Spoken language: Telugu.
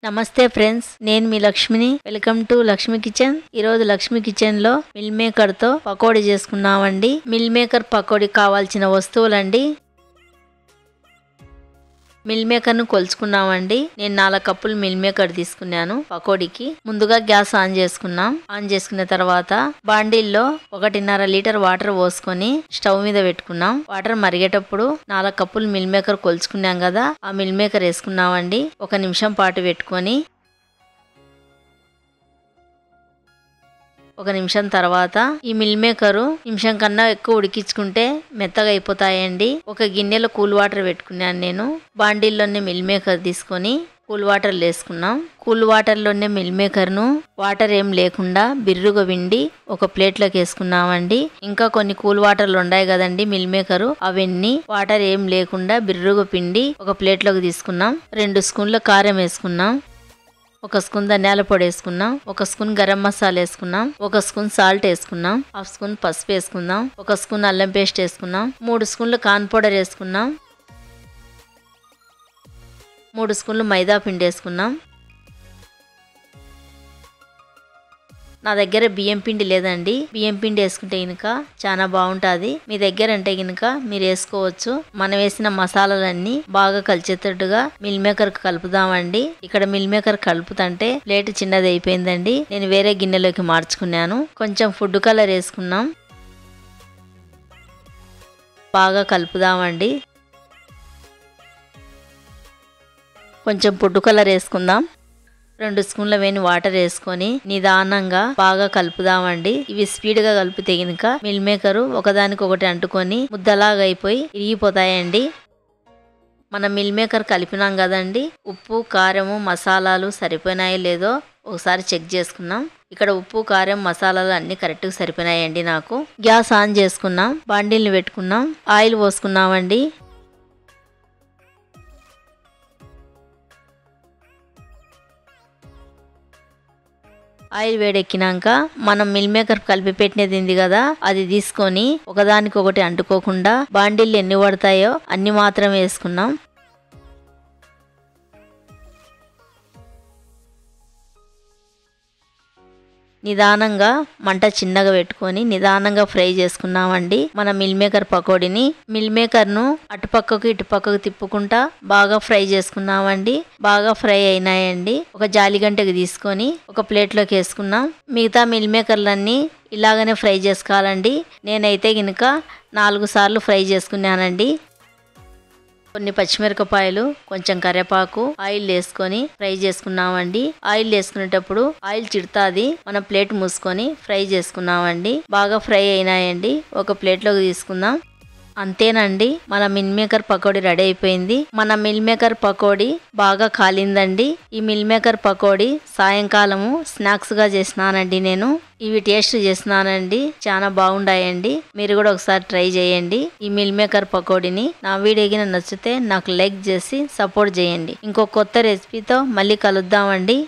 నమస్తే ఫ్రెండ్స్, నేను మీ లక్ష్మిని. Welcome to Lakshmi kitchen. ఈ రోజు లక్ష్మి కిచెన్ లో మిల్ మేకర్ తో పకోడీ చేసుకున్నామండి. మిల్ మేకర్ పకోడీ కావాల్సిన వస్తువులండి. మిల్ మేకర్ ను కొలుచుకున్నామండి. నేను 4 కప్పులు మిల్ మేకర్ తీసుకున్నాను పకోడీకి. ముందుగా గ్యాస్ ఆన్ చేసుకున్నాం. ఆన్ చేసుకున్న తర్వాత బాండిల్లో 1.5 లీటర్ వాటర్ పోసుకొని స్టవ్ మీద పెట్టుకున్నాం. వాటర్ మరిగేటప్పుడు 4 కప్పులు మిల్ మేకర్ కొలుచుకున్నాం కదా, ఆ మిల్ మేకర్ వేసుకున్నామండి. 1 నిమిషం పాటు పెట్టుకొని 1 నిమిషం తర్వాత ఈ మిల్ మేకరు నిమిషం కన్నా ఎక్కువ ఉడికించుకుంటే మెత్తగా అయిపోతాయండి. ఒక గిన్నెలో కూల్ వాటర్ పెట్టుకున్నాను నేను. బాండిల్లోనే మిల్ మేకర్ తీసుకొని కూల్ వాటర్ వేసుకున్నాం. కూల్ వాటర్లోనే మిల్ మేకర్ను వాటర్ ఏం లేకుండా బిర్రుగా విండి ఒక ప్లేట్లోకి వేసుకున్నామండి. ఇంకా కొన్ని కూల్ వాటర్లు ఉన్నాయి కదండి మిల్ మేకరు, అవన్నీ వాటర్ ఏం లేకుండా బిర్రుగా పిండి ఒక ప్లేట్లోకి తీసుకున్నాం. 2 స్పూన్ల కారం వేసుకున్నాం. 1 స్పూన్ ధనియాల పొడి వేసుకున్నాం. 1 స్పూన్ గరం మసాలా వేసుకున్నాం. 1 స్పూన్ సాల్ట్ వేసుకున్నాం. 1/2 స్పూన్ పసుపు వేసుకుందాం. 1 స్పూన్ అల్లం పేస్ట్ వేసుకున్నాం. 3 స్పూన్లు కార్న్ పౌడర్ వేసుకున్నాం. 3 స్పూన్లు మైదా పిండి వేసుకున్నాం. నా దగ్గర బియ్యం పిండి లేదండి. బియ్యం పిండి వేసుకుంటే కనుక చాలా బాగుంటుంది. మీ దగ్గర అంటే కనుక మీరు వేసుకోవచ్చు. మనం వేసిన మసాలాలన్నీ బాగా కలిసేటట్టుగా మిల్ మేకర్ కలుపుదామండి. ఇక్కడ మిల్ మేకర్ కలుపుతంటే ప్లేట్ చిన్నది అయిపోయిందండి. నేను వేరే గిన్నెలోకి మార్చుకున్నాను. కొంచెం ఫుడ్ కలర్ వేసుకున్నాం. బాగా కలుపుదామండి. కొంచెం ఫుడ్ కలర్ వేసుకుందాం. 2 స్పూన్ల వేని వాటర్ వేసుకొని నిదానంగా బాగా కలుపుదామండి. ఇవి స్పీడ్ గా కలిపితే గనుక మిల్ మేకరు ఒకదానికొకటి అంటుకొని ముద్దలాగా అయిపోయి ఇరిగిపోతాయండి. మనం మిల్ మేకర్ కలిపినాం కదండి. ఉప్పు, కారము, మసాలాలు సరిపోయినాయో లేదో ఒకసారి చెక్ చేసుకున్నాం. ఇక్కడ ఉప్పు, కారం, మసాలాలు అన్ని కరెక్ట్గా సరిపోయినాయండి నాకు. గ్యాస్ ఆన్ చేసుకున్నాం. బాండిల్ని పెట్టుకున్నాం. ఆయిల్ పోసుకున్నామండి. ఆయిల్ వేడెక్కినాక మనం మిల్ మేకర్ కలిపి పెట్టినది ఉంది కదా, అది తీసుకొని ఒకదానికొకటి అంటుకోకుండా బాండిల్లు ఎన్ని పడతాయో అన్ని మాత్రం వేసుకున్నాం. నిదానంగా మంట చిన్నగా పెట్టుకొని నిదానంగా ఫ్రై చేసుకున్నామండి మన మిల్ మేకర్ పకోడీని. మిల్ మేకర్ ను అటుపక్కకు ఇటుపక్కకు తిప్పుకుంటా బాగా ఫ్రై చేసుకున్నామండి. బాగా ఫ్రై అయినాయండి. ఒక జాలిగంటకి తీసుకొని ఒక ప్లేట్లోకి వేసుకున్నాం. మిగతా మిల్ మేకర్లన్నీ ఇలాగనే ఫ్రై చేసుకోవాలండి. నేనైతే కనుక 4 సార్లు ఫ్రై చేసుకున్నానండి. కొన్ని పచ్చిమిరపకాయలు, కొంచెం కరివేపాకు, ఆయిల్ వేసుకొని ఫ్రై చేసుకున్నామండి. ఆయిల్ వేసుకునేటప్పుడు ఆయిల్ చిడుతాది. మనం ప్లేట్ మూసుకొని ఫ్రై చేసుకున్నామండి. బాగా ఫ్రై అయినాయండి. ఒక ప్లేట్లోకి తీసుకుందాం. అంతేనండి, మన మిల్ మేకర్ పకోడీ రెడీ అయిపోయింది. మన మిల్ మేకర్ పకోడీ బాగా కాలిందండి. ఈ మిల్ మేకర్ పకోడీ సాయంకాలము స్నాక్స్ గా చేసినానండి నేను. ఇవి టేస్ట్ చేసినానండి, చాలా బాగుండాయండి. మీరు కూడా ఒకసారి ట్రై చేయండి ఈ మిల్ మేకర్ పకోడీని. నా వీడియోకి నచ్చితే నాకు లైక్ చేసి సపోర్ట్ చేయండి. ఇంకో కొత్త రెసిపీతో మళ్ళీ కలుద్దామండి.